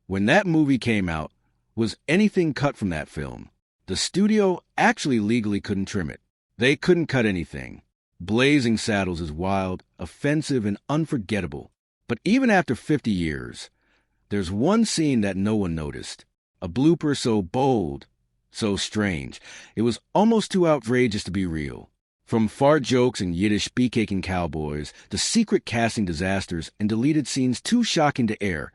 When that movie came out, was anything cut from that film? The studio actually legally couldn't trim it. They couldn't cut anything. Blazing Saddles is wild, offensive, and unforgettable. But even after 50 years, there's one scene that no one noticed. A blooper so bold, so strange, it was almost too outrageous to be real. From fart jokes and Yiddish speak-aching cowboys to secret casting disasters and deleted scenes too shocking to air,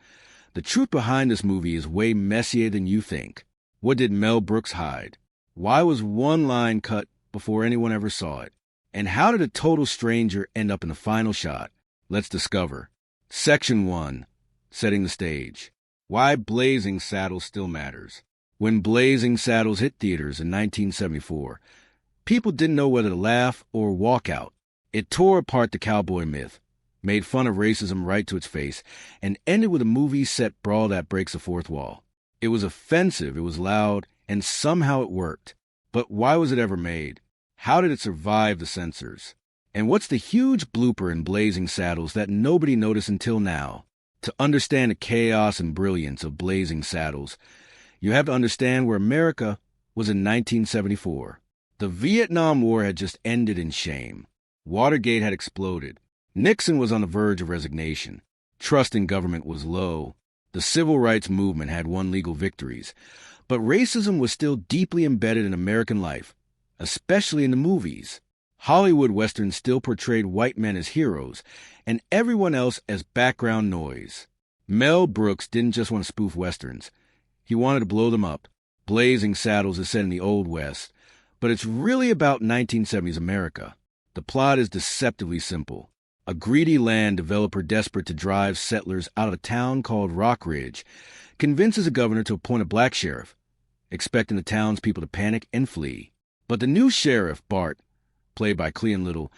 the truth behind this movie is way messier than you think. What did Mel Brooks hide? Why was one line cut before anyone ever saw it? And how did a total stranger end up in the final shot? Let's discover. Section 1. Setting the stage. Why Blazing Saddles still matters. When Blazing Saddles hit theaters in 1974, people didn't know whether to laugh or walk out. It tore apart the cowboy myth, made fun of racism right to its face, and ended with a movie set brawl that breaks the fourth wall. It was offensive, it was loud, and somehow it worked. But why was it ever made? How did it survive the censors? And what's the huge blooper in Blazing Saddles that nobody noticed until now? To understand the chaos and brilliance of Blazing Saddles, you have to understand where America was in 1974. The Vietnam War had just ended in shame. Watergate had exploded. Nixon was on the verge of resignation. Trust in government was low. The civil rights movement had won legal victories. But racism was still deeply embedded in American life, especially in the movies. Hollywood westerns still portrayed white men as heroes, and everyone else as background noise. Mel Brooks didn't just want to spoof westerns. He wanted to blow them up. Blazing Saddles is set in the Old West, but it's really about 1970s America. The plot is deceptively simple. A greedy land developer desperate to drive settlers out of a town called Rock Ridge convinces a governor to appoint a black sheriff, expecting the townspeople to panic and flee. But the new sheriff, Bart, played by Cleon Little,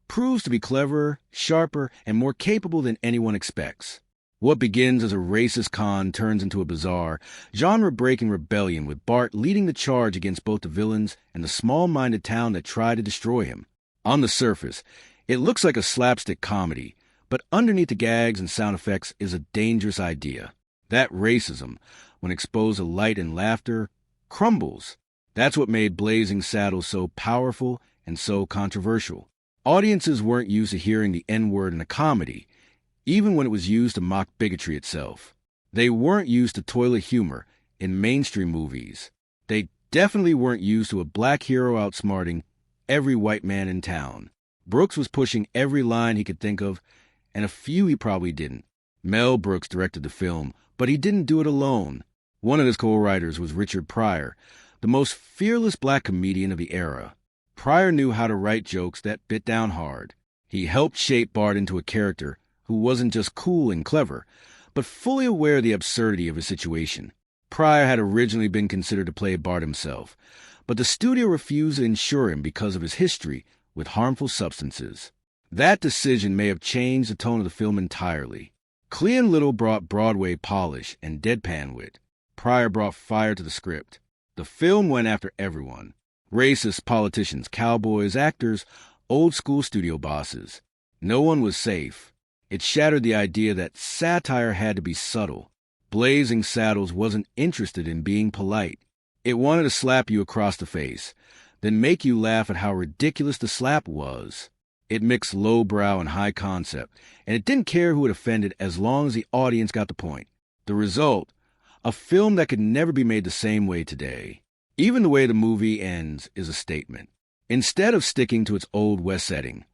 proves to be cleverer, sharper, and more capable than anyone expects. What begins as a racist con turns into a bizarre, genre-breaking rebellion with Bart leading the charge against both the villains and the small-minded town that tried to destroy him. On the surface, it looks like a slapstick comedy, but underneath the gags and sound effects is a dangerous idea. That racism, when exposed to light and laughter, crumbles. That's what made Blazing Saddles so powerful and so controversial. Audiences weren't used to hearing the N-word in a comedy, even when it was used to mock bigotry itself. They weren't used to toilet humor in mainstream movies. They definitely weren't used to a black hero outsmarting every white man in town. Brooks was pushing every line he could think of, and a few he probably didn't. Mel Brooks directed the film, but he didn't do it alone. One of his co-writers was Richard Pryor, the most fearless black comedian of the era. Pryor knew how to write jokes that bit down hard. He helped shape Bart into a character who wasn't just cool and clever, but fully aware of the absurdity of his situation. Pryor had originally been considered to play Bart himself, but the studio refused to insure him because of his history with harmful substances. That decision may have changed the tone of the film entirely. Cleon Little brought Broadway polish and deadpan wit. Pryor brought fire to the script. The film went after everyone. Racist politicians, cowboys, actors, old-school studio bosses. No one was safe. It shattered the idea that satire had to be subtle. Blazing Saddles wasn't interested in being polite. It wanted to slap you across the face, then make you laugh at how ridiculous the slap was. It mixed lowbrow and high concept, and it didn't care who it offended as long as the audience got the point. The result, a film that could never be made the same way today. Even the way the movie ends is a statement. Instead of sticking to its Old West setting,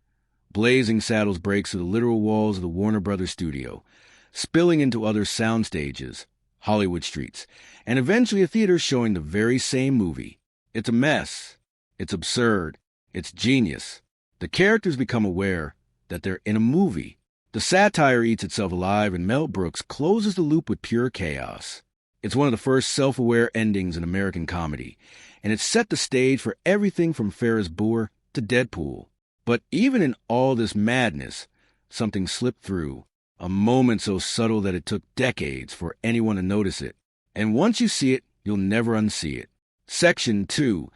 Blazing Saddles breaks through the literal walls of the Warner Brothers studio, spilling into other sound stages, Hollywood streets, and eventually a theater showing the very same movie. It's a mess. It's absurd. It's genius. The characters become aware that they're in a movie. The satire eats itself alive, and Mel Brooks closes the loop with pure chaos. It's one of the first self-aware endings in American comedy, and it set the stage for everything from Ferris Bueller to Deadpool. But even in all this madness, something slipped through, a moment so subtle that it took decades for anyone to notice it. And once you see it, you'll never unsee it. Section 2.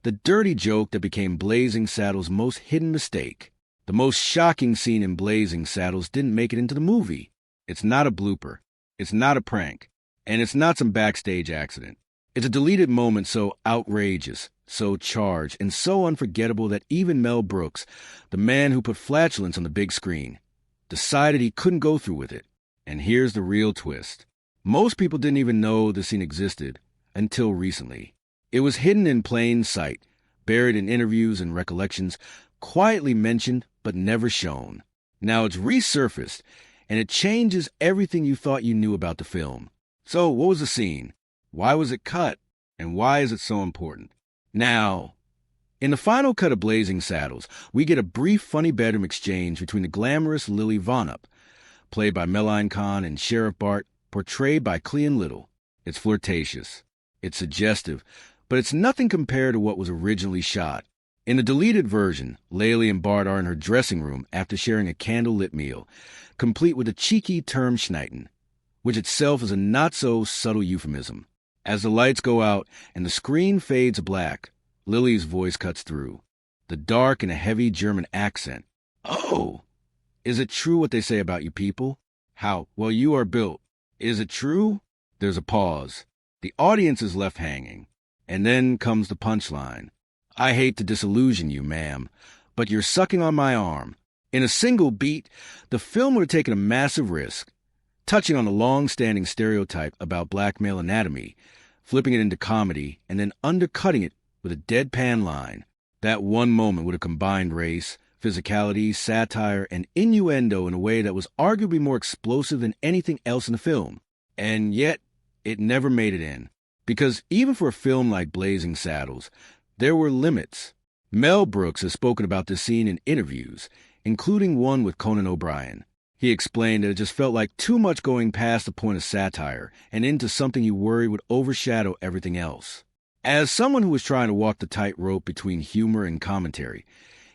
The dirty joke that became Blazing Saddles' most hidden mistake. The most shocking scene in Blazing Saddles didn't make it into the movie. It's not a blooper. It's not a prank. And it's not some backstage accident. It's a deleted moment so outrageous, so charged, and so unforgettable that even Mel Brooks, the man who put flatulence on the big screen, decided he couldn't go through with it. And here's the real twist. Most people didn't even know the scene existed until recently. It was hidden in plain sight, buried in interviews and recollections, quietly mentioned but never shown. Now it's resurfaced, and it changes everything you thought you knew about the film. So, what was the scene? Why was it cut? And why is it so important? Now, in the final cut of Blazing Saddles, we get a brief funny bedroom exchange between the glamorous Lily Vonup, played by Meline Kahn, and Sheriff Bart, portrayed by Cleon Little. It's flirtatious. It's suggestive, but it's nothing compared to what was originally shot. In the deleted version, Laylee and Bart are in her dressing room after sharing a candlelit meal, complete with a cheeky Termschneiten, which itself is a not-so-subtle euphemism. As the lights go out and the screen fades black, Lily's voice cuts through, the dark and a heavy German accent. Oh, is it true what they say about you people? How well you are built. Is it true? There's a pause. The audience is left hanging. And then comes the punchline. I hate to disillusion you, ma'am, but you're sucking on my arm. In a single beat, the film would have taken a massive risk, touching on the long-standing stereotype about black male anatomy, flipping it into comedy, and then undercutting it with a deadpan line. That one moment would have combined race, physicality, satire, and innuendo in a way that was arguably more explosive than anything else in the film. And yet, it never made it in. Because even for a film like Blazing Saddles, there were limits. Mel Brooks has spoken about this scene in interviews, including one with Conan O'Brien. He explained that it just felt like too much going past the point of satire and into something he worried would overshadow everything else. As someone who was trying to walk the tightrope between humor and commentary,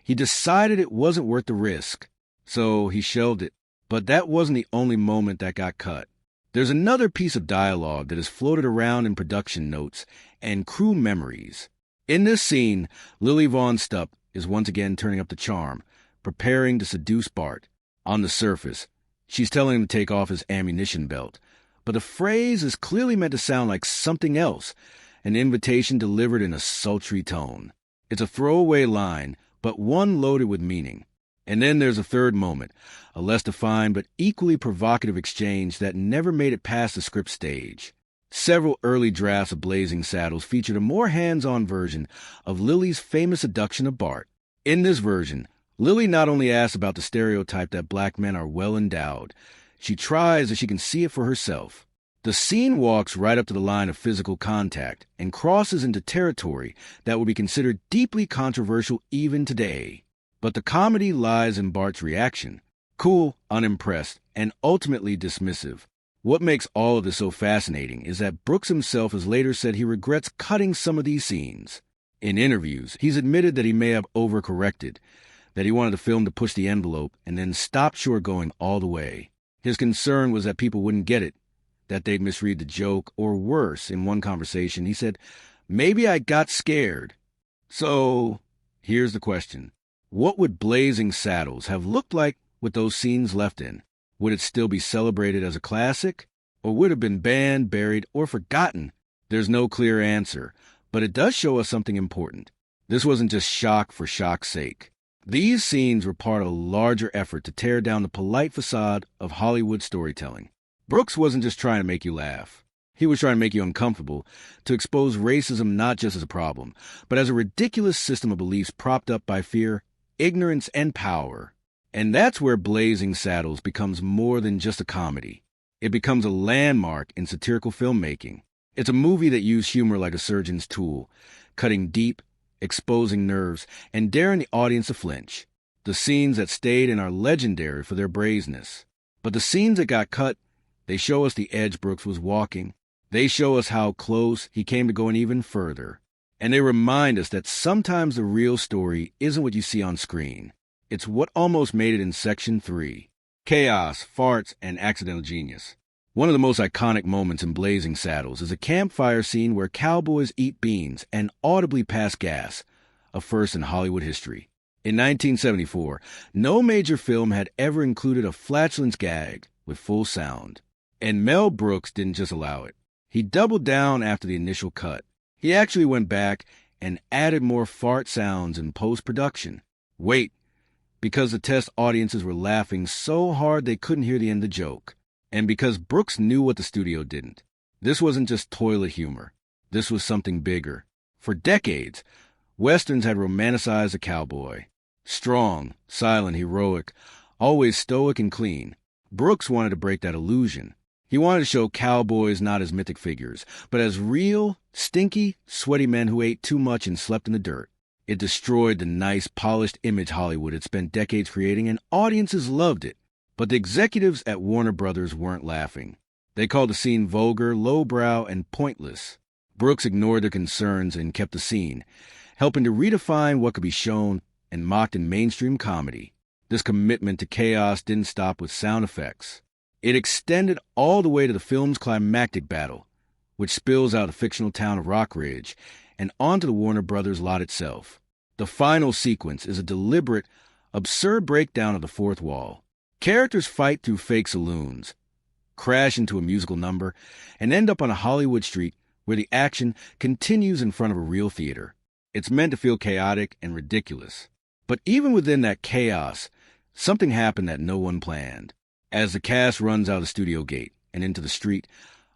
he decided it wasn't worth the risk, so he shelved it. But that wasn't the only moment that got cut. There's another piece of dialogue that is floated around in production notes and crew memories. In this scene, Lily Von Stupp is once again turning up the charm, preparing to seduce Bart. On the surface, she's telling him to take off his ammunition belt, but the phrase is clearly meant to sound like something else, an invitation delivered in a sultry tone. It's a throwaway line, but one loaded with meaning. And then there's a third moment, a less defined but equally provocative exchange that never made it past the script stage. Several early drafts of Blazing Saddles featured a more hands-on version of Lily's famous seduction of Bart. In this version, Lily not only asks about the stereotype that black men are well endowed, she tries that she can see it for herself. The scene walks right up to the line of physical contact and crosses into territory that would be considered deeply controversial even today. But the comedy lies in Bart's reaction. Cool, unimpressed, and ultimately dismissive. What makes all of this so fascinating is that Brooks himself has later said he regrets cutting some of these scenes. In interviews, he's admitted that he may have overcorrected, that he wanted the film to push the envelope and then stopped short going all the way. His concern was that people wouldn't get it, that they'd misread the joke, or worse, in one conversation, he said, "Maybe I got scared." So, here's the question. What would Blazing Saddles have looked like with those scenes left in? Would it still be celebrated as a classic? Or would it have been banned, buried, or forgotten? There's no clear answer, but it does show us something important. This wasn't just shock for shock's sake. These scenes were part of a larger effort to tear down the polite facade of Hollywood storytelling. Brooks wasn't just trying to make you laugh. He was trying to make you uncomfortable, to expose racism not just as a problem, but as a ridiculous system of beliefs propped up by fear, ignorance, and power. And that's where Blazing Saddles becomes more than just a comedy. It becomes a landmark in satirical filmmaking. It's a movie that used humor like a surgeon's tool, cutting deep, exposing nerves, and daring the audience to flinch. The scenes that stayed in are legendary for their brazenness. But the scenes that got cut, they show us the edge Brooks was walking. They show us how close he came to going even further. And they remind us that sometimes the real story isn't what you see on screen. It's what almost made it in Section 3. Chaos, farts, and accidental genius. One of the most iconic moments in Blazing Saddles is a campfire scene where cowboys eat beans and audibly pass gas, a first in Hollywood history. In 1974, no major film had ever included a flatulence gag with full sound. And Mel Brooks didn't just allow it. He doubled down after the initial cut. He actually went back and added more fart sounds in post-production. Wait, because the test audiences were laughing so hard they couldn't hear the end of the joke. And because Brooks knew what the studio didn't. This wasn't just toilet humor. This was something bigger. For decades, Westerns had romanticized the cowboy. Strong, silent, heroic, always stoic and clean. Brooks wanted to break that illusion. He wanted to show cowboys not as mythic figures, but as real, stinky, sweaty men who ate too much and slept in the dirt. It destroyed the nice, polished image Hollywood had spent decades creating, and audiences loved it. But the executives at Warner Brothers weren't laughing. They called the scene vulgar, lowbrow, and pointless. Brooks ignored their concerns and kept the scene, helping to redefine what could be shown and mocked in mainstream comedy. This commitment to chaos didn't stop with sound effects. It extended all the way to the film's climactic battle, which spills out of the fictional town of Rock Ridge and onto the Warner Brothers lot itself. The final sequence is a deliberate, absurd breakdown of the fourth wall. Characters fight through fake saloons, crash into a musical number, and end up on a Hollywood street where the action continues in front of a real theater. It's meant to feel chaotic and ridiculous. But even within that chaos, something happened that no one planned. As the cast runs out of the studio gate and into the street,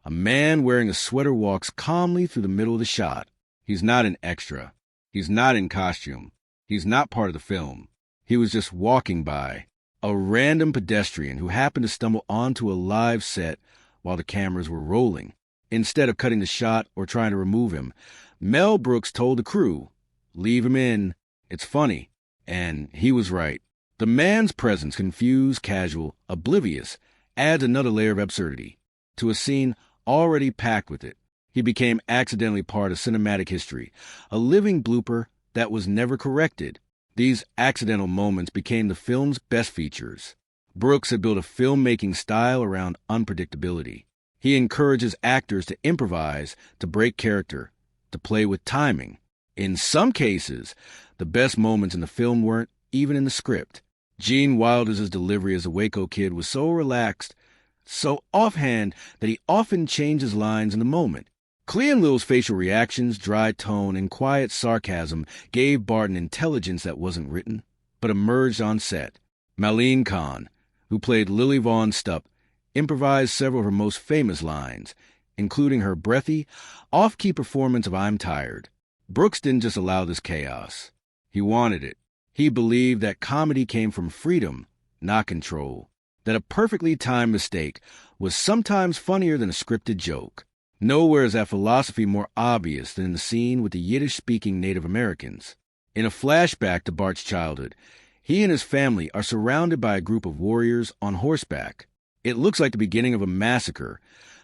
a man wearing a sweater walks calmly through the middle of the shot. He's not an extra. He's not in costume. He's not part of the film. He was just walking by. A random pedestrian who happened to stumble onto a live set while the cameras were rolling. Instead of cutting the shot or trying to remove him, Mel Brooks told the crew, "Leave him in. It's funny." And he was right. The man's presence, confused, casual, oblivious, adds another layer of absurdity to a scene already packed with it. He became accidentally part of cinematic history, a living blooper that was never corrected. These accidental moments became the film's best features. Brooks had built a filmmaking style around unpredictability. He encourages actors to improvise, to break character, to play with timing. In some cases, the best moments in the film weren't even in the script. Gene Wilder's delivery as a Waco Kid was so relaxed, so offhand, that he often changed his lines in the moment. Clea and Lil's facial reactions, dry tone, and quiet sarcasm gave Bart an intelligence that wasn't written, but emerged on set. Malene Khan, who played Lily Vaughn Stupp, improvised several of her most famous lines, including her breathy, off-key performance of "I'm Tired." Brooks didn't just allow this chaos. He wanted it. He believed that comedy came from freedom, not control. That a perfectly timed mistake was sometimes funnier than a scripted joke. Nowhere is that philosophy more obvious than in the scene with the Yiddish-speaking Native Americans. In a flashback to Bart's childhood, he and his family are surrounded by a group of warriors on horseback. It looks like the beginning of a massacre,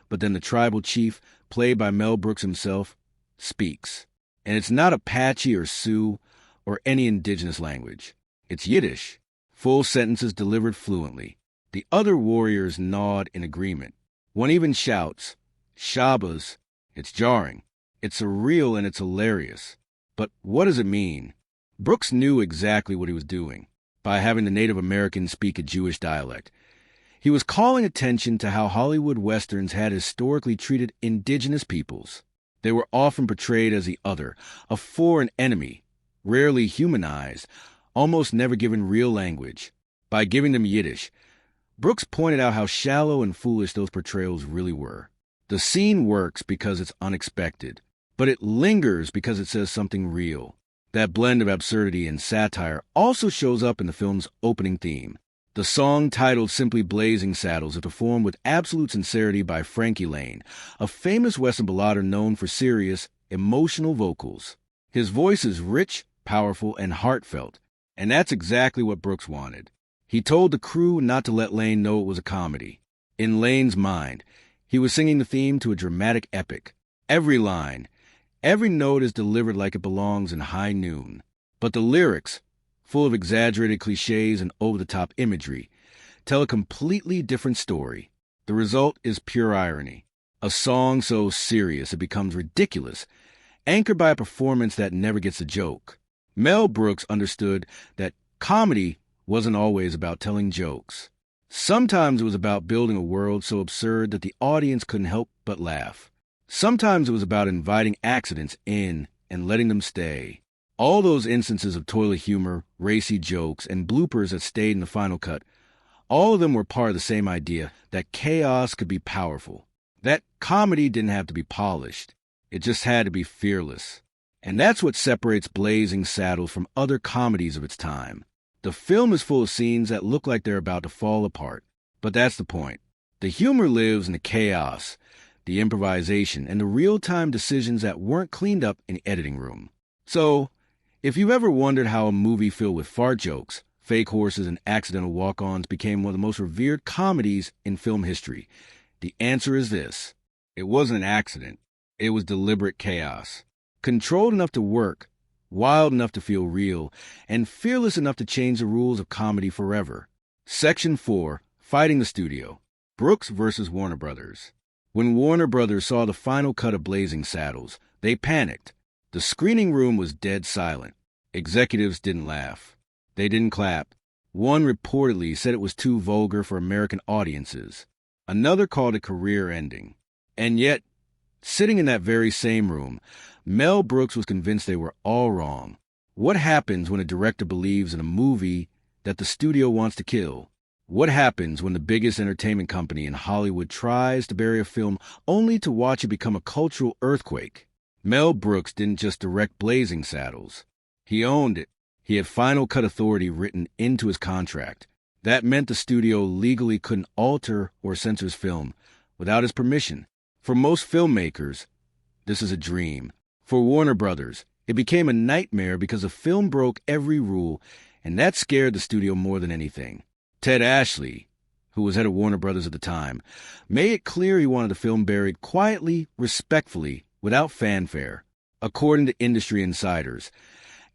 but then the tribal chief, played by Mel Brooks himself, speaks. And it's not Apache or Sioux or any indigenous language. It's Yiddish, full sentences delivered fluently. The other warriors nod in agreement. One even shouts, "Shabbos." It's jarring. It's surreal and it's hilarious. But what does it mean? Brooks knew exactly what he was doing by having the Native Americans speak a Jewish dialect. He was calling attention to how Hollywood Westerns had historically treated indigenous peoples. They were often portrayed as the other, a foreign enemy, rarely humanized, almost never given real language. By giving them Yiddish, Brooks pointed out how shallow and foolish those portrayals really were. The scene works because it's unexpected, but it lingers because it says something real. That blend of absurdity and satire also shows up in the film's opening theme. The song, titled simply Blazing Saddles, is performed with absolute sincerity by Frankie Laine, a famous Western ballader known for serious, emotional vocals. His voice is rich, powerful, and heartfelt, and that's exactly what Brooks wanted. He told the crew not to let Laine know it was a comedy. In Laine's mind, he was singing the theme to a dramatic epic. Every line, every note is delivered like it belongs in high noon. But the lyrics, full of exaggerated cliches and over-the-top imagery, tell a completely different story. The result is pure irony. A song so serious it becomes ridiculous, anchored by a performance that never gets a joke. Mel Brooks understood that comedy wasn't always about telling jokes. Sometimes it was about building a world so absurd that the audience couldn't help but laugh. Sometimes it was about inviting accidents in and letting them stay. All those instances of toilet humor, racy jokes, and bloopers that stayed in the final cut, all of them were part of the same idea that chaos could be powerful. That comedy didn't have to be polished. It just had to be fearless. And that's what separates Blazing Saddles from other comedies of its time. The film is full of scenes that look like they're about to fall apart. But that's the point. The humor lives in the chaos, the improvisation, and the real-time decisions that weren't cleaned up in the editing room. So, if you've ever wondered how a movie filled with fart jokes, fake horses, and accidental walk-ons became one of the most revered comedies in film history, the answer is this. It wasn't an accident. It was deliberate chaos. Controlled enough to work, wild enough to feel real, and fearless enough to change the rules of comedy forever. Section 4. Fighting the Studio. Brooks versus Warner Brothers. When Warner Brothers saw the final cut of Blazing Saddles, they panicked. The screening room was dead silent. Executives didn't laugh. They didn't clap. One reportedly said it was too vulgar for American audiences. Another called it career-ending. And yet, sitting in that very same room, Mel Brooks was convinced they were all wrong. What happens when a director believes in a movie that the studio wants to kill? What happens when the biggest entertainment company in Hollywood tries to bury a film only to watch it become a cultural earthquake? Mel Brooks didn't just direct Blazing Saddles. He owned it. He had final cut authority written into his contract. That meant the studio legally couldn't alter or censor his film without his permission. For most filmmakers, this is a dream. For Warner Brothers, it became a nightmare because the film broke every rule, and that scared the studio more than anything. Ted Ashley, who was head of Warner Brothers at the time, made it clear he wanted the film buried quietly, respectfully, without fanfare. According to industry insiders,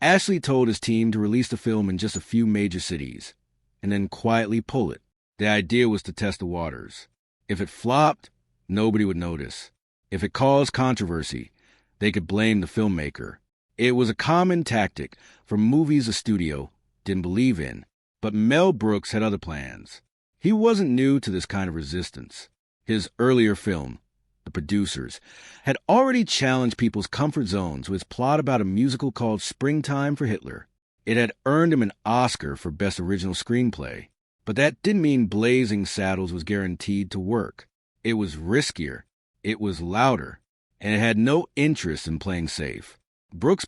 Ashley told his team to release the film in just a few major cities, and then quietly pull it. The idea was to test the waters. If it flopped, nobody would notice. If it caused controversy, they could blame the filmmaker. It was a common tactic for movies the studio didn't believe in. But Mel Brooks had other plans. He wasn't new to this kind of resistance. His earlier film, The Producers, had already challenged people's comfort zones with his plot about a musical called Springtime for Hitler. It had earned him an Oscar for Best Original Screenplay. But that didn't mean Blazing Saddles was guaranteed to work. It was riskier. It was louder. And it had no interest in playing safe. Brooks